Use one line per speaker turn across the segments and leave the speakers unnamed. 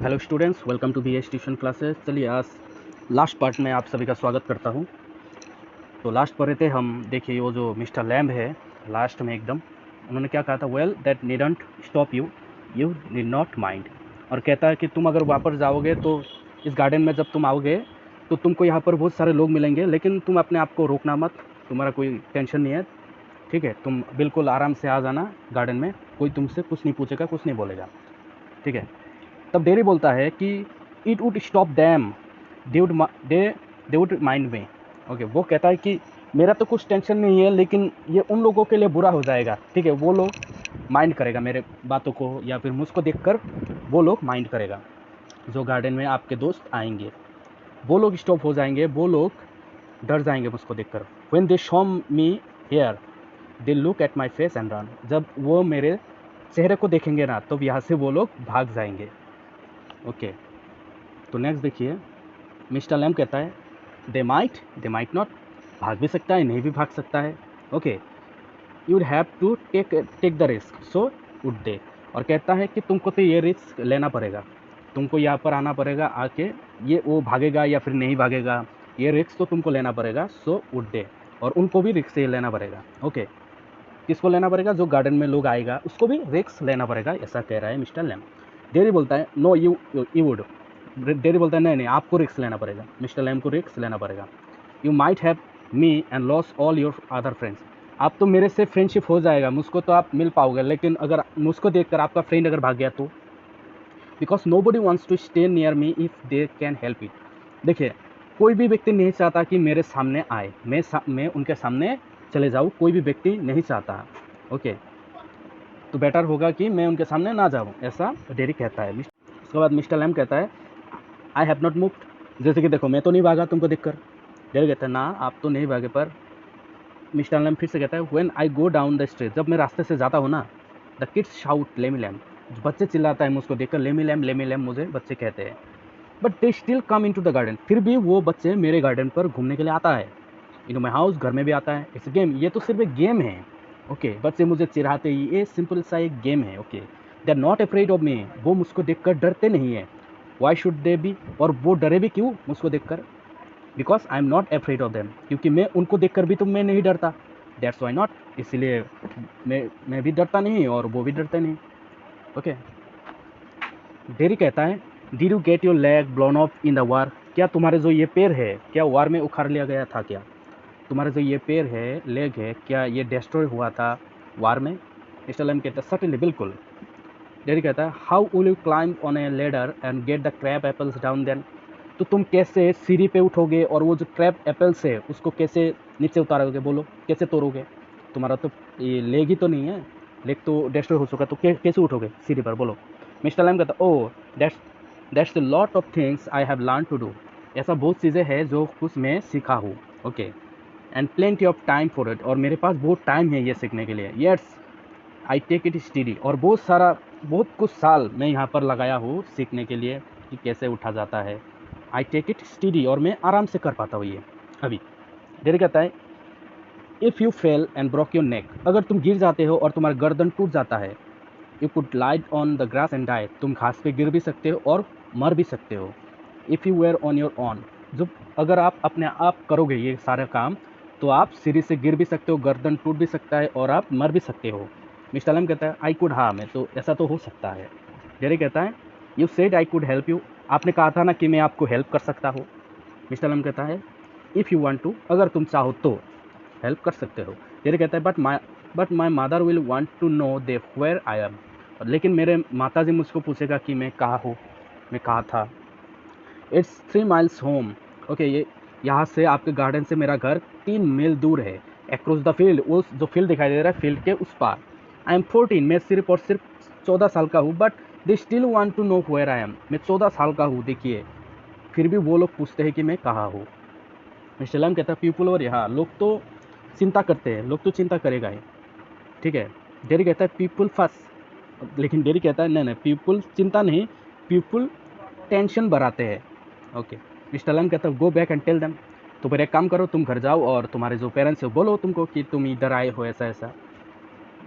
Hello students, welcome to BS tuition classes. चलिए आज last part में आप सभी का स्वागत करता हूं। तो लास्ट पढ़े थे हम, देखिए वो जो मिस्टर लैम्ब है लास्ट में एकदम उन्होंने क्या कहा था, well that needn't stop you, you need not mind. और कहता है कि तुम अगर वापस जाओगे तो इस गार्डन में जब तुम आओगे तो तुमको यहाँ पर बहुत सारे लोग मिलेंगे, लेकिन तुम अपने आप को रोकना मत, तुम्हारा कोई टेंशन नहीं है, ठीक है। तुम बिल्कुल आराम से आ जाना गार्डन में, कोई तुमसे कुछ नहीं पूछेगा, कुछ नहीं बोलेगा, ठीक है। तब डेरी बोलता है कि it would stop them, they would mind में। ओके, वो कहता है कि मेरा तो कुछ टेंशन नहीं है, लेकिन ये उन लोगों के लिए बुरा हो जाएगा, ठीक है। वो लोग माइंड करेगा मेरे बातों को, या फिर मुझको देखकर वो लोग माइंड करेगा। जो गार्डन में आपके दोस्त आएंगे वो लोग स्टॉप हो जाएंगे, वो लोग डर जाएंगे मुझको देखकर। When they Shaw me here they look at my face and run. जब वो मेरे चेहरे को देखेंगे ना, तो यहाँ से वो लोग भाग जाएंगे। ओके, तो नेक्स्ट देखिए, मिस्टर लैम कहता है दे माइट नॉट, भाग भी सकता है, नहीं भी भाग सकता है। Okay, you would have to take the risk, so would they. और कहता है कि तुमको तो ये रिस्क लेना पड़ेगा, तुमको यहाँ पर आना पड़ेगा, आके ये वो भागेगा या फिर नहीं भागेगा, ये रिस्क तो तुमको लेना पड़ेगा, सो वुड दे। और उनको भी रिस्क लेना पड़ेगा। ओके, किसको लेना पड़ेगा? जो गार्डन में लोग आएगा उसको भी रिस्क लेना पड़ेगा, ऐसा कह रहा है मिस्टर लैम। डेरी बोलता है no you you would. Derry बोलता है नहीं, आपको रिस्क लेना पड़ेगा, मिस्टर लैम को रिस्क लेना पड़ेगा। You might have me and loss all your other friends. आप तो मेरे से फ्रेंडशिप हो जाएगा, मुझको तो आप मिल पाओगे, लेकिन अगर मुझको देखकर आपका फ्रेंड अगर भाग गया तो, because nobody wants to stay near me if they can help it. देखिए, कोई भी व्यक्ति नहीं चाहता कि मेरे सामने आए, मैं उनके सामने चले जाऊँ, कोई भी व्यक्ति नहीं चाहता। ओके, तो बेटर होगा कि मैं उनके सामने ना जाऊँ, ऐसा डेरी कहता है। उसके बाद मिस्टर लैम कहता है आई हैव नॉट मूव्ड। जैसे कि देखो, मैं तो नहीं भागा तुमको देखकर। डेरी कहता है ना, आप तो नहीं भागे। पर मिस्टर लैम फिर से कहता है when I go down the street, जब मैं रास्ते से जाता हूँ ना, the kids shout Lamey Lamb. बच्चे चिल्लाता है मुझको देखकर, लेमी लैम मुझे बच्चे कहते हैं। But they still come into the garden, फिर भी वो बच्चे मेरे गार्डन पर घूमने के लिए आता है। इन माई हाउस, घर में भी आता है। इट्स गेम, ये तो सिर्फ एक गेम है। ओके, बच्चे मुझे चिढ़ाते ही, ये सिंपल सा एक गेम है। Okay, they are not afraid of me, वो मुझको देखकर डरते नहीं है। वाई शुड दे बी, और वो डरे भी क्यों मुझको देखकर? Because I am not afraid of them, क्योंकि मैं उनको देखकर भी तो मैं नहीं डरता। दैट्स वाई नॉट, इसलिए मैं भी डरता नहीं और वो भी डरते नहीं। ओके, डेरी कहता है did you get your leg blown of in the war. क्या तुम्हारे जो ये पैर है, क्या वार में उखाड़ लिया गया था? क्या तुम्हारा जो ये पैर है, लेग है, क्या ये डिस्ट्रॉय हुआ था वार में? मिस्टर लैम कहता है सर्टेनली, बिल्कुल। डेरी कहता है how will you climb on a ladder and get the crab apples down then. तो तुम कैसे सीढ़ी पे उठोगे और वो जो क्रैब एप्पल्स है उसको कैसे नीचे उतारोगे? बोलो, कैसे तोड़ोगे? तुम्हारा तो ये लेग ही तो नहीं है, लेग तो डिस्ट्रॉय हो चुका, तो कैसे उठोगे सीढ़ी पर? बोलो। मिस्टर लैम कहता है oh that's the lot of things I have learn to do. ऐसा बहुत चीज़ें हैं जो कुछ मैं सीखा हूँ। Okay, and plenty of time for it, और मेरे पास बहुत टाइम है ये सीखने के लिए। Yes I take it study, और बहुत कुछ साल मैं यहाँ पर लगाया हूँ सीखने के लिए कि कैसे उठा जाता है। आई टेक इट स्टडी, और मैं आराम से कर पाता हूँ ये अभी। डेरी कहता है if you fail and broke your neck, अगर तुम गिर जाते हो और तुम्हारा गर्दन टूट जाता है, you could light on the grass and die, तुम घास पे गिर भी सकते हो और मर भी सकते हो। If you were on your own, जब अगर आप अपने आप करोगे ये सारे काम, तो आप सीढ़ी से गिर भी सकते हो, गर्दन टूट भी सकता है और आप मर भी सकते हो। मिस्टर लैम कहता है आई कुड, हाँ मैं तो, ऐसा तो हो सकता है। जेरी कहता है you said I could help you, आपने कहा था ना कि मैं आपको हेल्प कर सकता हूँ। मिस्टर लैम कहता है इफ़ यू वांट टू, अगर तुम चाहो तो हेल्प कर सकते हो। जेरी कहता है but my mother will want to know they where I am, लेकिन मेरे माता जी मुझको पूछेगा कि मैं कहाँ हूँ, मैं कहाँ था। It's 3 miles home. ओके, ये यहाँ से आपके गार्डन से मेरा घर 3 मील दूर है। अक्रॉस द फील्ड, उस जो फील्ड दिखाई दे रहा है फील्ड के उस पार। आई एम 14, मैं सिर्फ और सिर्फ 14 साल का हूँ। But they still want to know where I am, मैं 14 साल का हूँ, देखिए फिर भी वो लोग पूछते हैं कि मैं कहाँ हूँ। मिस्टर लैम कहता है पीपल और, यहाँ लोग तो चिंता करते हैं, लोग तो चिंता करेगा ही, ठीक है। डेरी कहता है पीपल फर्स्ट, लेकिन डेरी कहता है नहीं नहीं, पीपल चिंता नहीं, पीपल टेंशन बढ़ाते हैं। ओके, मिस्टर लैम कहता है go back and tell them, तो फिर एक काम करो, तुम घर जाओ और तुम्हारे जो पेरेंट्स है बोलो तुमको कि तुम इधर आए हो, ऐसा ऐसा।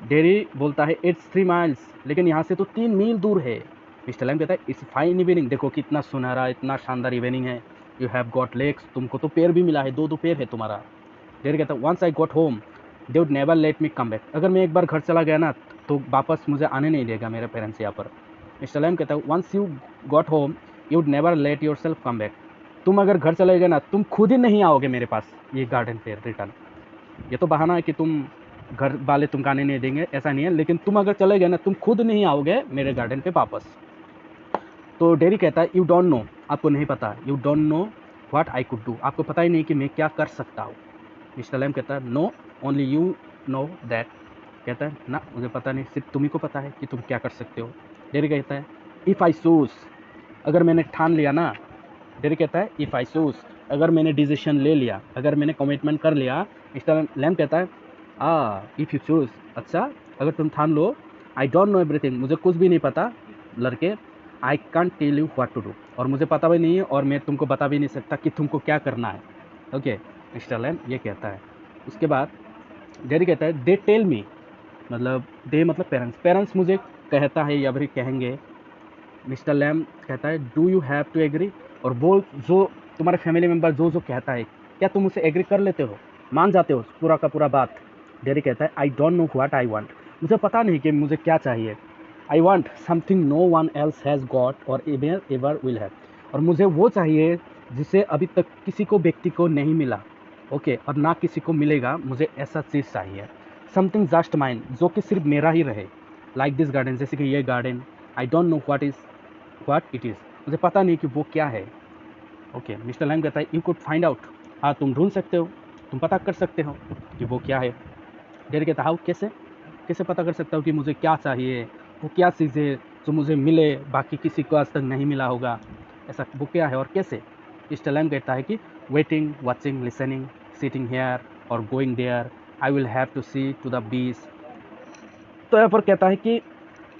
डेरी बोलता है इट्स 3 माइल्स, लेकिन यहाँ से तो 3 मील दूर है। मिस्टर लैम कहता है इट्स फाइन इवनिंग, देखो कितना सुनहरा इतना शानदार इवनिंग है। यू हैव गॉट लेग्स, तुमको तो पैर भी मिला है, दो दो पैर है तुम्हारा। डेरी कहता है once I got home they would never let me come back, अगर मैं एक बार घर चला गया ना तो वापस मुझे आने नहीं देगा मेरे पेरेंट्स यहाँ पर। मिस्टर लैम कहता है once you got home you would never let yourself come back, तुम अगर घर चले गए ना तुम खुद ही नहीं आओगे मेरे पास ये गार्डन पे रिटर्न। ये तो बहाना है कि तुम घर वाले तुमको आने नहीं देंगे, ऐसा नहीं है, लेकिन तुम अगर चले गए ना तुम खुद नहीं आओगे मेरे गार्डन पे वापस। तो डेरी कहता है यू डोंट नो, आपको नहीं पता, you don't know what I could do, आपको पता ही नहीं कि मैं क्या कर सकता हूँ। मिस्टर लैम कहता है no only you know that, कहता है ना मुझे पता नहीं, सिर्फ तुम्ही को पता है कि तुम क्या कर सकते हो। डेरी कहता है इफ़ आई चूज, अगर मैंने ठान लिया ना, डेरी कहता है इफ़ आई चूज, अगर मैंने डिसीजन ले लिया, अगर मैंने कमिटमेंट कर लिया। मिस्टर लैम कहता है इफ़ यू चूज, अच्छा अगर तुम ठान लो, आई डोंट नो एवरीथिंग, मुझे कुछ भी नहीं पता लड़के, I can't tell you what to do, और मुझे पता भी नहीं है और मैं तुमको बता भी नहीं सकता कि तुमको क्या करना है। ओके मिस्टर लैम ये कहता है। उसके बाद डेरी कहता है दे टेल मी, मतलब दे मतलब पेरेंट्स, पेरेंट्स मुझे कहता है या फिर कहेंगे। मिस्टर लैम कहता है do you have to agree, और बोल जो तुम्हारे फैमिली मेम्बर जो जो कहता है क्या तुम उसे एग्री कर लेते हो, मान जाते हो पूरा का पूरा बात। डेरी कहता है I don't know what I want, मुझे पता नहीं कि मुझे क्या चाहिए। I want something no one else has got or ever will have, और मुझे वो चाहिए जिसे अभी तक किसी को व्यक्ति को नहीं मिला, ओके और ना किसी को मिलेगा, मुझे ऐसा चीज़ चाहिए। समथिंग जस्ट माइन, जो कि सिर्फ मेरा ही रहे, लाइक दिस गार्डन, जैसे कि ये garden. I don't know what it is, मुझे पता नहीं कि वो क्या है। ओके मिस्टर लैम कहता है यू कुड फाइंड आउट, हाँ तुम ढूंढ सकते हो, तुम पता कर सकते हो कि वो क्या है। डेरी कहता है हाउ, कैसे कैसे पता कर सकता हूँ कि मुझे क्या चाहिए, वो क्या चीज़ है जो मुझे मिले बाकी किसी को आज तक नहीं मिला होगा, ऐसा वो क्या है और कैसे। मिस्टर लैम कहता है कि waiting watching listening sitting here और going there, I will have to see to the beach. तो यहाँ पर कहता है कि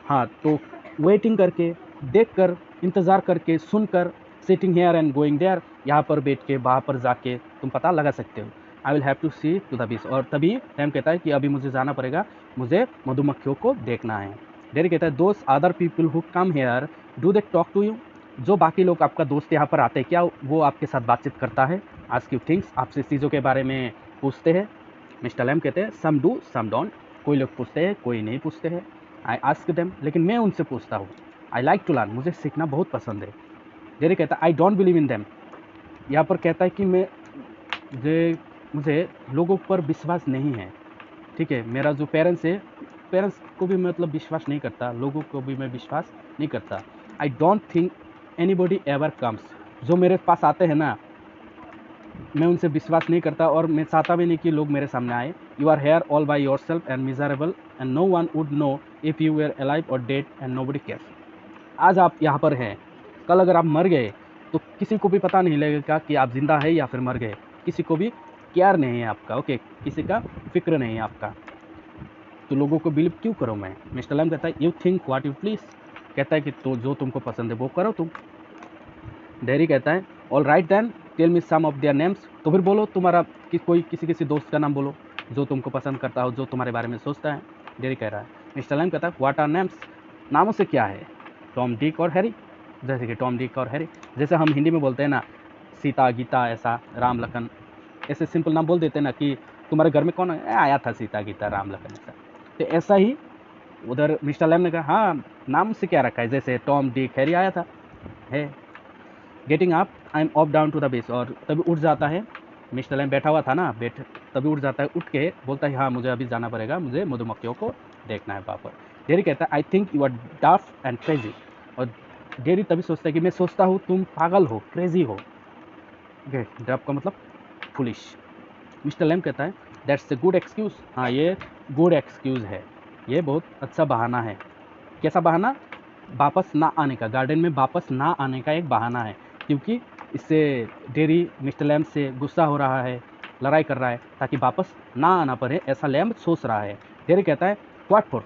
हाँ तो वेटिंग करके, देख कर, इंतज़ार करके, सुनकर, sitting here and going there, यहाँ पर बैठ के वहाँ पर जाके तुम पता लगा सकते हो। I will have to see to the beach, और तभी लैम कहता है कि अभी मुझे जाना पड़ेगा, मुझे मधुमक्खियों को देखना है। डेरी कहता है दोस्त other people who come here do they talk to you, जो बाकी लोग आपका दोस्त यहाँ पर आते हैं क्या वो आपके साथ बातचीत करता है, आस्क यू थिंग्स, आपसे चीज़ों के बारे में पूछते हैं। मिस्टर लैम कहते हैं सम डू सम डोंट, कोई लोग पूछते हैं कोई नहीं पूछते हैं। आई आस्क देम, लेकिन मैं उनसे पूछता हूँ। आई लाइक टू लर्न, मुझे सीखना बहुत पसंद है। जेरी कहता है I don't believe in them, यहाँ पर कहता है कि मुझे लोगों पर विश्वास नहीं है, ठीक है, मेरा जो पेरेंट्स है, पेरेंट्स को भी मतलब विश्वास नहीं करता, लोगों को भी मैं विश्वास नहीं करता। I don't think anybody ever comes, जो मेरे पास आते हैं ना मैं उनसे विश्वास नहीं करता और मैं चाहता भी नहीं कि लोग मेरे सामने आए। You are here all by yourself and miserable and no one would know if you were alive or dead and nobody cares. आज आप यहाँ पर हैं, कल अगर आप मर गए तो किसी को भी पता नहीं लगेगा कि आप जिंदा है या फिर मर गए, किसी को भी केयर नहीं है आपका, ओके किसी का फिक्र नहीं है आपका, तो लोगों को बिलीव क्यों करो मैं। मिस्टर लैम कहता है you think what you please, कहता है कि तो जो तुमको पसंद है वो करो तुम। डेरी कहता है all right then tell me some of their names, तो फिर बोलो तुम्हारा कोई किसी दोस्त का नाम बोलो जो तुमको पसंद करता हो, जो तुम्हारे बारे में सोचता है। डेरी कह रहा है। मिस्टर लैम कहता है व्हाट आर नेम्स, नामों से क्या है, टॉम डिक और हैरी, जैसे कि टॉम डिक और हैरी, जैसे हम हिंदी में बोलते हैं ना सीता गीता, ऐसा राम लखन, ऐसे सिंपल नाम बोल देते हैं ना कि तुम्हारे घर में कौन आया था सीता गीता राम लखन, ऐसा। तो ऐसा ही उधर मिस्टर लैम ने कहा हाँ नाम से क्या रखा है, जैसे टॉम डिक हैरी आया था है। Getting up I am off down to the base, और तभी उठ जाता है, मिस्टर लैम बैठा हुआ था ना, तभी उठ जाता है, उठ के बोलता है हाँ मुझे अभी जाना पड़ेगा, मुझे मधुमक्खियों को देखना है वहाँ पर। डेरी कहता है I think you are daft and crazy, और डेरी तभी सोचता है कि मैं सोचता हूँ तुम पागल हो, क्रेजी हो। डफ का मतलब फुलिश। मिस्टर लैम कहता है दैट्स ए गुड एक्सक्यूज़, हाँ ये गुड एक्सक्यूज़ है, ये बहुत अच्छा बहाना है। कैसा बहाना, वापस ना आने का, गार्डन में वापस ना आने का एक बहाना है, क्योंकि इससे डेरी मिस्टर लैम्ब से गुस्सा हो रहा है, लड़ाई कर रहा है ताकि वापस ना आना पड़े, ऐसा लैम्ब सोच रहा है। डेरी कहता है व्हाट फॉर,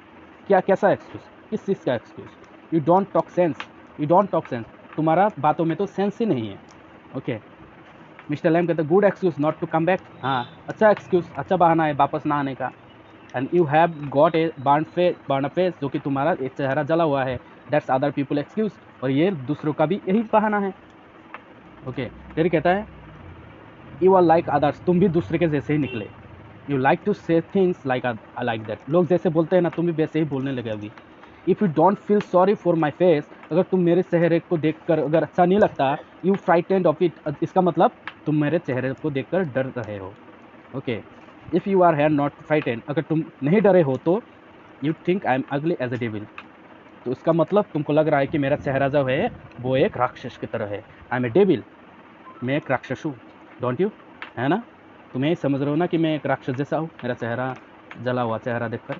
क्या कैसा एक्सक्यूज़, किस चीज़ का excuse, you don't talk sense, you don't talk sense, तुम्हारा बातों में तो सेंस ही नहीं है। ओके मिस्टर लैम्ब कहता है good excuse not to come back, हाँ अच्छा एक्सक्यूज़, अच्छा बहाना है वापस ना आने का। And you have got a burn face, जो कि तुम्हारा एक चेहरा जला हुआ है, दैट्स अदर पीपल एक्सक्यूज, और ये दूसरों का भी यही बहाना है। ओके, डेरी कहता है यू आर लाइक अदर्स, तुम भी दूसरे के जैसे ही निकले। यू लाइक टू से things like I like that, लोग जैसे बोलते हैं ना तुम भी वैसे ही बोलने लगे अभी। If you don't feel sorry for my face, अगर तुम मेरे चेहरे को देखकर अगर अच्छा नहीं लगता, यू फ्राइटेंड ऑफ इट, इसका मतलब तुम मेरे चेहरे को देखकर डर रहे हो। Okay, if you are here not frightened, अगर तुम नहीं डरे हो तो you think I am ugly as a devil, तो इसका मतलब तुमको लग रहा है कि मेरा चेहरा जो है वो एक राक्षस की तरह है। आई एम ए डेविल, मैं एक राक्षस हूँ, डोंट यू, है ना? तुम्हें समझ रहे हो ना कि मैं एक राक्षस जैसा हूँ, मेरा चेहरा जला हुआ चेहरा देखकर।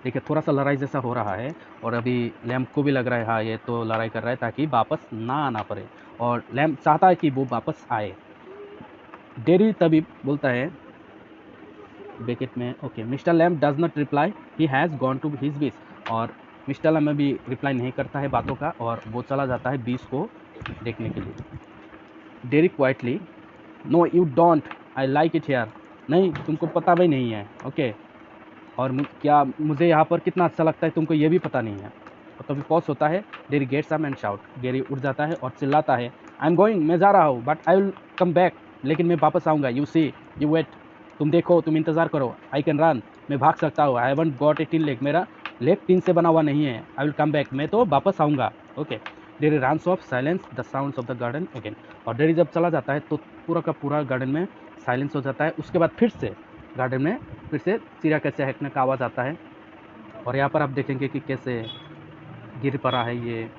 देखिए थोड़ा सा लड़ाई जैसा हो रहा है, और अभी लैम्प को भी लग रहा है हाँ ये तो लड़ाई कर रहा है ताकि वापस ना आना पड़े, और लैम्प चाहता है कि वो वापस आए। डेरी तभी बोलता है ब्रैकेट में, okay, Mister Lamb does not reply, he has gone to his beach, और मिस्टर लैम्प भी रिप्लाई नहीं करता है बातों का, और वो चला जाता है बीच को देखने के लिए। Derry quietly, no you don't, I like it here, नहीं तुमको पता भी नहीं है। ओके, और क्या मुझे यहाँ पर कितना अच्छा लगता है तुमको ये भी पता नहीं है। और तभी पॉज होता है, Derry gets up and shout, Derry उठ जाता है और चिल्लाता है, आई एम गोइंग, मैं जा रहा हूँ, but I will come back, लेकिन मैं वापस आऊँगा, यू सी, यू वेट, तुम देखो, तुम इंतज़ार करो, आई कैन रन, मैं भाग सकता हूँ, I haven't got a tin leg, मेरा लेग टीन से बना हुआ नहीं है, आई विल कम बैक, मैं तो वापस आऊँगा। Okay, dairy runs off silence the sounds of the garden again, और डेरी जब चला जाता है तो पूरा का पूरा गार्डन में साइलेंस हो जाता है। उसके बाद फिर से गार्डन में फिर से चिड़िया के चहकने का आवाज़ आता है, और यहाँ पर आप देखेंगे कि कैसे गिर पड़ा है ये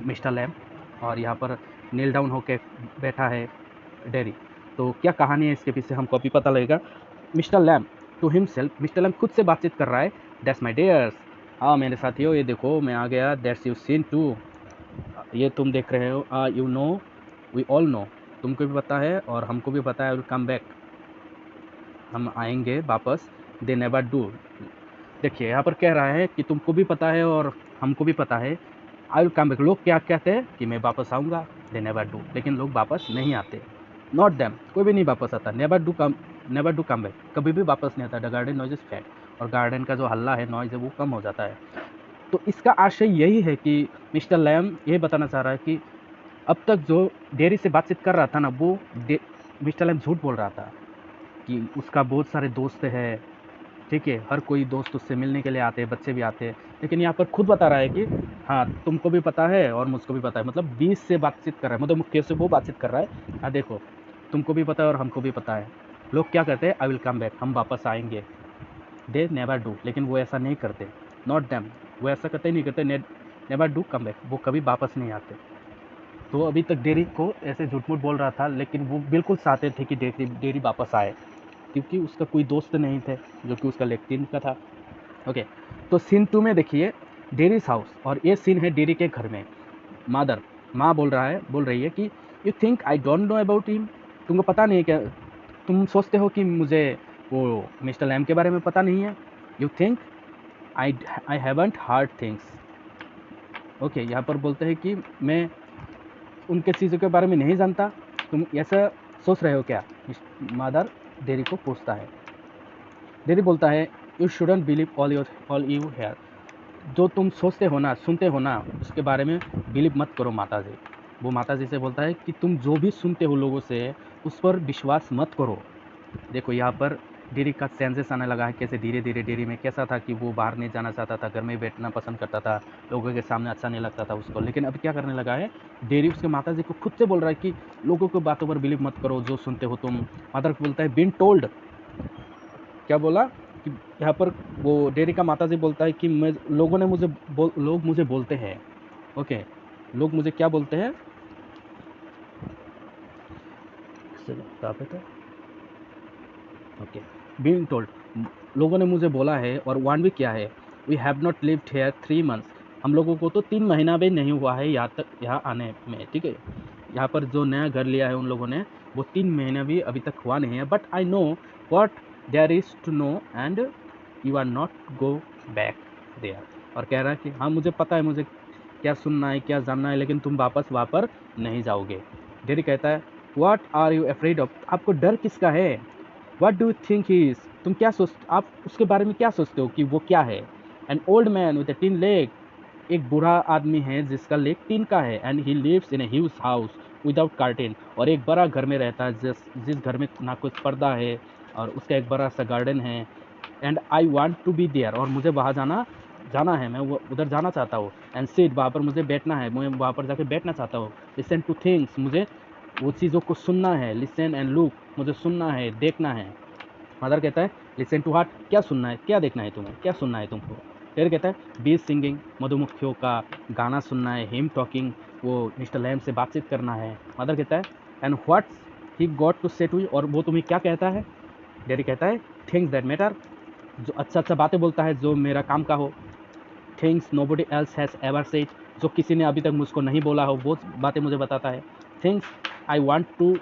मिस्टर लैम्प, और यहाँ पर नील डाउन होके बैठा है डेरी। तो क्या कहानी है इसके पीछे हमको अभी पता लगेगा। Mister Lamp to himself, mister Lamp खुद से बातचीत कर रहा है, दैट्स माई डियर्स, हाँ मेरे साथियों ये देखो मैं आ गया, दैट्स यू सीन टू, ये तुम देख रहे हो, you know, we all know, तुमको भी पता है और हमको भी पता है, विल कम बैक, हम आएंगे वापस, दे नेवर डू। देखिए यहाँ पर कह रहा है कि तुमको भी पता है और हमको भी पता है, आई विल कम बैक, लोग क्या कहते हैं कि मैं वापस आऊँगा, दे नेवर डू, लेकिन लोग वापस नहीं आते, नॉट दैम, कोई भी नहीं वापस आता, नेवर डू कम बैक, कभी भी वापस नहीं आता, the garden noise is fade, और गार्डन का जो हल्ला है, नॉइज है, वो कम हो जाता है। तो इसका आशय यही है कि मिस्टर लैम ये बताना चाह रहा है कि अब तक जो डेरी से बातचीत कर रहा था ना, वो मिस्टर लैम झूठ बोल रहा था कि उसका बहुत सारे दोस्त हैं, ठीक है, हर कोई दोस्त उससे मिलने के लिए आते हैं, बच्चे भी आते हैं, लेकिन यहाँ पर खुद बता रहा है कि हाँ तुमको भी पता है और मुझको भी पता है, मतलब 20 से बातचीत कर रहा है, मतलब मुख्य से वो बातचीत कर रहा है, हाँ देखो तुमको भी पता है और हमको भी पता है, लोग क्या कहते हैं, आई विल कम बैक, हम वापस आएंगे, दे नेवर डू, लेकिन वो ऐसा नहीं करते, नॉट दैम, वो ऐसा करते ही नहीं करते, नेवर डू कम बैक, वो कभी वापस नहीं आते। तो अभी तक डेरी को ऐसे झूठ मूठ बोल रहा था, लेकिन वो बिल्कुल चाहते थे कि डेरी वापस आए, क्योंकि उसका कोई दोस्त नहीं थे जो कि उसका लेग का था। ओके, तो सीन 2 में देखिए डेरीज हाउस, और ये सीन है डेरी के घर में। माँ बोल रही है कि you think I don't know about him, तुमको पता नहीं है क्या, तुम सोचते हो कि मुझे वो मिस्टर लैम के बारे में पता नहीं है, you think I haven't hard things. Okay, यहाँ पर बोलते हैं कि मैं उनके चीज़ों के बारे में नहीं जानता, तुम ऐसा सोच रहे हो क्या, मादर डेरी को पूछता है। डेरी बोलता है you shouldn't believe all you hear, जो तुम सोचते हो ना, सुनते हो ना, उसके बारे में बिलीव मत करो माता जी। वो माता जी से बोलता है कि तुम जो भी सुनते हो लोगों से, उस पर विश्वास मत करो। देखो यहाँ पर डेरी का चेंजेस आने लगा है, कैसे धीरे धीरे डेरी में कैसा था कि वो बाहर नहीं जाना चाहता था, घर में बैठना पसंद करता था, लोगों के सामने अच्छा नहीं लगता था उसको, लेकिन अब क्या करने लगा है, डेरी उसके माता जी को खुद से बोल रहा है कि लोगों की बातों पर बिलीव मत करो, जो सुनते हो तुम। मदर बोलता है बीन टोल्ड, क्या बोला कि यहाँ पर वो डेरी का माता जी बोलता है कि लोग मुझे बोलते हैं, ओके, लोग मुझे क्या बोलते हैं, ओके, बीइंग टोल्ड, लोगों ने मुझे बोला है, और वन भी क्या है, we have not lived here 3 months, हम लोगों को तो 3 महीना भी नहीं हुआ है यहाँ आने में, ठीक है, यहाँ पर जो नया घर लिया है उन लोगों ने, वो 3 महीना भी अभी तक हुआ नहीं है, but I know what there is to know and you are not go back there, और कह रहा है कि हाँ मुझे पता है, मुझे क्या सुनना है क्या जानना है, लेकिन तुम वापस वहाँ पर नहीं जाओगे। डेरी कहता है what are you afraid of, आपको डर किसका है, what do you think he is, तुम क्या सोच, आप उसके बारे में क्या सोचते हो कि वो क्या है, an old man with a tin leg, एक बूढ़ा आदमी है जिसका लेग टीन का है and he lives in a huge house without curtain, और एक बड़ा घर में रहता है जिस घर में ना कुछ पर्दा है और उसका एक बड़ा सा गार्डन है। And I want to be there, और मुझे वहाँ जाना जाना है, मैं वो उधर जाना चाहता हूँ। एंड सिट, वहाँ पर मुझे बैठना है, मैं वहाँ पर जाके बैठना चाहता हूँ। लिसन टू थिंग्स, मुझे वो चीज़ों को सुनना है। लिसन एंड लुक, मुझे सुनना है, देखना है। मदर कहता है लिसन टू हार्ट, क्या सुनना है, क्या देखना है तुम्हें, क्या सुनना है तुमको। फिर कहता है बी सिंगिंग, मधुमक्खियों का गाना सुनना है। हिम टॉकिंग, वो मिस्टर लैम से बातचीत करना है। मदर कहता है and what's he got to say to you, और वो तुम्हें क्या कहता है। डैडी कहता है थिंग्स दैट मैटर, जो अच्छा अच्छा बातें बोलता है जो मेरा काम का हो। Things nobody else has ever said, जो किसी ने अभी तक मुझको नहीं बोला हो वो बातें मुझे बताता है। Things I want to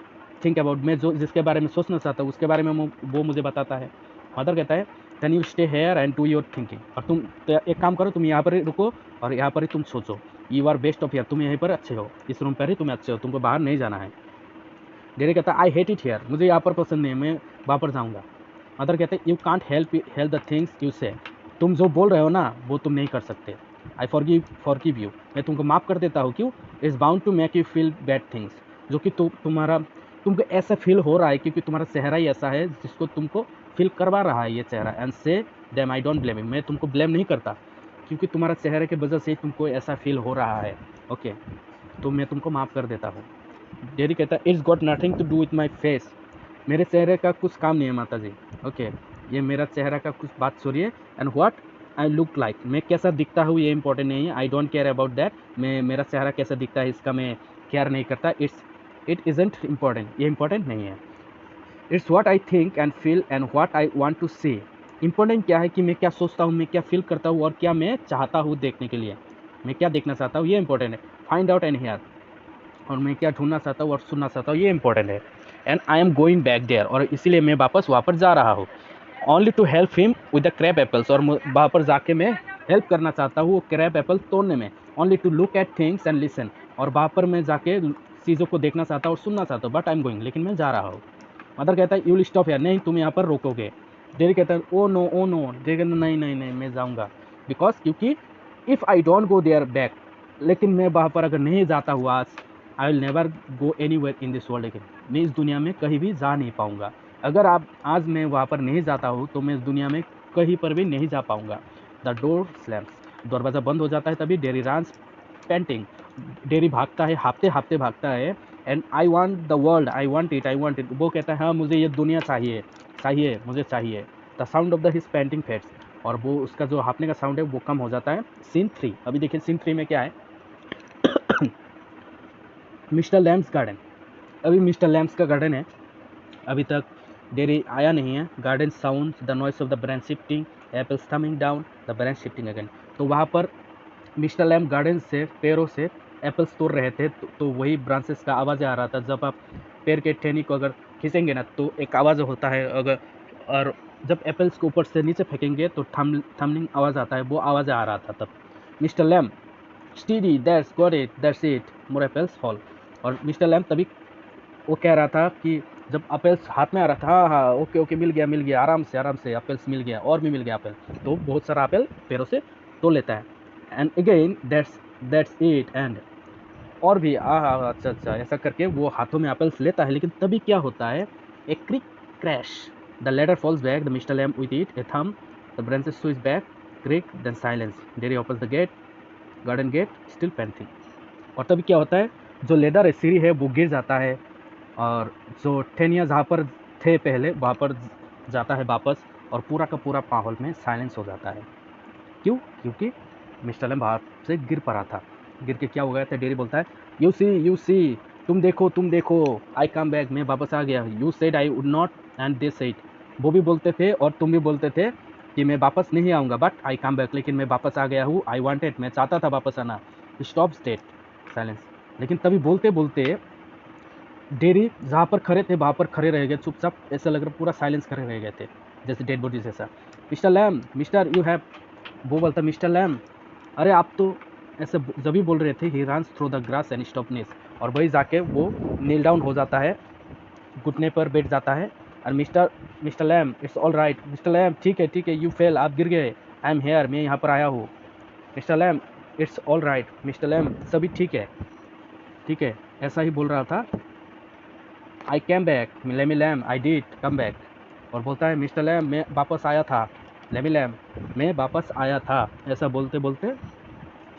think about, मैं जो जिसके बारे में सोचना चाहता हूँ उसके बारे में वो मुझे बताता है। मदर कहता है can you stay here and do your thinking, और तुम तो एक काम करो, तुम यहाँ पर ही रुको और यहाँ पर ही तुम सोचो। You are best off here, तुम यहीं पर अच्छे हो, इस रूम पर ही तुम अच्छे हो, तुमको बाहर नहीं जाना है। डेरी कहता है आई हेट इट हियर, मुझे यहाँ पर पसंद नहीं है, मैं वहाँ पर जाऊँगा। मदर कहते हैं you can't help the things you से, तुम जो बोल रहे हो ना वो तुम नहीं कर सकते। आई फॉरगिव यू, मैं तुमको माफ़ कर देता हूँ। क्यों, is bound to make you feel bad things, जो कि तुमको ऐसा फील हो रहा है क्योंकि तुम्हारा चेहरा ही ऐसा है जिसको तुमको फील करवा रहा है ये चेहरा। एंड से them I don't blame you, मैं तुमको ब्लेम नहीं करता क्योंकि तुम्हारा चेहरे की वजह से ही तुमको ऐसा फील हो रहा है। ओके, तो मैं तुमको माफ़ कर देता हूँ। डेरी कहता है it's got nothing to do with my face, मेरे चेहरे का कुछ काम नहीं है माता जी। ओके, ये मेरा चेहरा का कुछ बात छोड़िए। And what I look like, मैं कैसा दिखता हूँ ये इंपॉर्टेंट नहीं है। I don't care about that, मेरा चेहरा कैसा दिखता है इसका मैं केयर नहीं करता। इट इज़ंट इम्पॉर्टेंट, ये इंपॉर्टेंट नहीं है। It's what I think and feel and what I want to see, important क्या है कि मैं क्या सोचता हूँ, मैं क्या फील करता हूँ और क्या मैं चाहता हूँ देखने के लिए, मैं क्या देखना चाहता हूँ ये इंपॉर्टेंट है। फाइंड आउट एंड हियर, और मैं क्या ढूंढना चाहता हूँ और सुनना चाहता हूँ ये इंपॉर्टेंट है। And I am going back there, और इसीलिए मैं वापस वहाँ पर जा रहा हूँ। Only to help him with the crab apples, और वहाँ पर जाके मैं हेल्प करना चाहता हूँ वो क्रैप एप्पल तोड़ने में। Only to look at things and listen, और वहाँ पर मैं जाके चीज़ों को देखना चाहता हूँ और सुनना चाहता हूँ। बट आई एम गोइंग, लेकिन मैं जा रहा हूँ। मदर कहता है यू विल स्टॉप हियर, नहीं तुम यहाँ पर रोकोगे। डेरी कहता है oh no oh no, Derry कहता है नहीं नहीं नहीं मैं जाऊँगा। बिकॉज क्योंकि if I don't go there back, लेकिन मैं वहाँ पर अगर नहीं जाता हूँ आज, I will never go anywhere in this world again, मैं इस दुनिया में कहीं भी जा नहीं पाऊँगा। अगर आप आज मैं वहाँ पर नहीं जाता हूँ तो मैं इस दुनिया में कहीं पर भी नहीं जा पाऊँगा। द डोर स्लैम्स, दरवाज़ा बंद हो जाता है। तभी डेरी रन्स पेंटिंग, डेरी भागता है, हाँफते हाँफते भागता है। And I want the world, I want it, I want it, वो कहता है हाँ मुझे ये दुनिया चाहिए, चाहिए मुझे चाहिए। The sound of the his painting fades, और वो उसका जो हाँफने का साउंड है वो कम हो जाता है। सीन 3, अभी देखिए सीन 3 में क्या है। मिस्टर लैम्स गार्डन, अभी मिस्टर लैम्स का गार्डन है, अभी तक डेरी आया नहीं है। Garden sound the noise of the branch shifting, apples coming down, the branch shifting again. तो वहाँ पर मिस्टर लैम्प गार्डन से पैरों से एप्पल्स तोड़ रहे थे, तो वही ब्रांचेस का आवाज़ आ रहा था। जब आप पैर के टहनी को अगर खींचेंगे ना तो एक आवाज़ होता है, अगर और जब एप्पल्स को ऊपर से नीचे फेंकेंगे तो थम्बलिंग आवाज़ आता है, वो आवाज़ आ रहा था तब। Mister lamp steady, that's got it, that's it, more apples fall. और मिस्टर लैम्प तभी वो कह रहा था कि जब एप्पल्स हाथ में आ रहा था, हाँ हाँ ओके ओके मिल गया, आराम से एप्पल्स मिल गया, और भी मिल गया एप्पल, तो बहुत सारा एप्पल पैरों से तोड़ लेता है। And again that's it, and और भी अच्छा अच्छा ऐसा करके वो हाथों में एप्पल्स लेता है। लेकिन तभी क्या होता है, एक crick crash, the ladder falls back, the Mister Lamb with it a thumb, the branches switch back, crick then silence, Derry opens the gate, garden gate still painting. और तभी क्या होता है, जो लेदर है सीढ़ी है वो गिर जाता है, और जो टेनिया जहाँ पर थे पहले वहाँ पर जाता है वापस, और पूरा का पूरा माहौल में साइलेंस हो जाता है। क्यों, क्योंकि मिस्टर लैम्प बाहर से गिर पड़ा था। गिर के क्या हो गया था, डेरी बोलता है यू सी, तुम देखो, आई कम बैक, मैं वापस आ गया। You said I would not and they said, वो भी बोलते थे और तुम भी बोलते थे कि मैं वापस नहीं आऊँगा, बट आई कम बैक, लेकिन मैं वापस आ गया हूँ। आई वांटेड, मैं चाहता था वापस आना। स्टॉप स्टेट साइलेंस, लेकिन तभी बोलते बोलते डेरी जहाँ पर खड़े थे वहाँ पर खड़े रह गए चुपचाप, ऐसा लग रहा पूरा साइलेंस खड़े रह गए थे जैसे डेड बॉडी जैसा। Mister Lamb, mister you have, वो बोलता मिस्टर लैम, अरे आप तो ऐसे जब भी बोल रहे थे। He runs through the grass and stops, और वही जाके वो नील डाउन हो जाता है, घुटने पर बैठ जाता है। और mister Lamb it's all right, mister Lamb ठीक है, यू फेल, आप गिर गए, आई एम हेयर, मैं यहाँ पर आया हूँ। Mister Lamb it's all right mister Lamb, सभी ठीक है, ठीक है, ऐसा ही बोल रहा था। I came back, Lamey Lamb, I did come back. और बोलता है मिस्टर लैम मैं वापस आया था, लेमी लैम मैं वापस आया था। ऐसा बोलते बोलते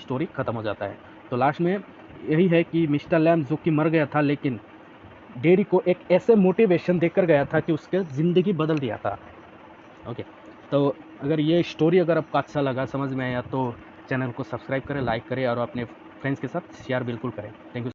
स्टोरी ख़त्म हो जाता है। तो लास्ट में यही है कि मिस्टर लैम जो कि मर गया था, लेकिन डेरी को एक ऐसे मोटिवेशन देकर गया था कि उसके ज़िंदगी बदल दिया था। ओके, तो अगर ये स्टोरी अगर आपको अच्छा लगा, समझ में आया, तो चैनल को सब्सक्राइब करें, लाइक करें और अपने फ्रेंड्स के साथ शेयर बिल्कुल करें। Thank you.